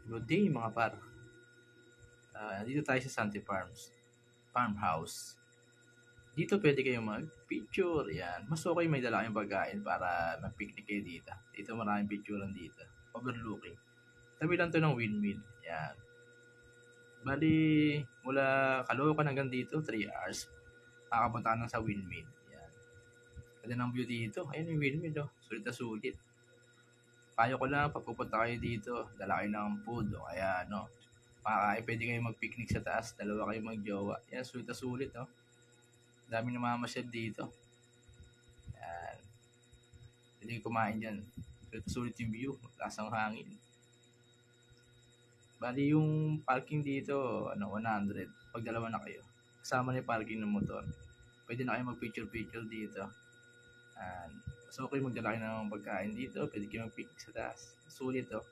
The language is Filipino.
Good day mga par. Dito tayo sa Santi Farmhouse. Dito pwede kayong mag-picture. Yan. Mas okay may dala kayong pagkain para mag-picnic kayo dito. Dito maraming picturean dito. Overlooking. Tabi lang to ng windmill. Yan. Bali, mula Caloocan hanggang dito, 3 hours. Makapunta ka na sa windmill. Yan. Ganda ng view dito. Ayun yung windmill, oh. Sulit na sulit. Payo ko lang, pag pupunta kayo dito, dala kayo ng food o kaya ano, pwede kayo mag-picnic sa taas, dalawa kayo magjowa. Yan, sulit na sulit, no? Dami namamasyal dito. Yan, pwede kayo kumain dyan. Sulit na sulit yung view, lasang hangin. Bali yung parking dito, 100, pag dalawa na kayo. Kasama na yung parking ng motor. Pwede na kayo mag-picture-picture dito. Yan. So, okay magdala kayo ng pagkain dito, pwede kayo mag-picnic sa taas. Sulit, oh.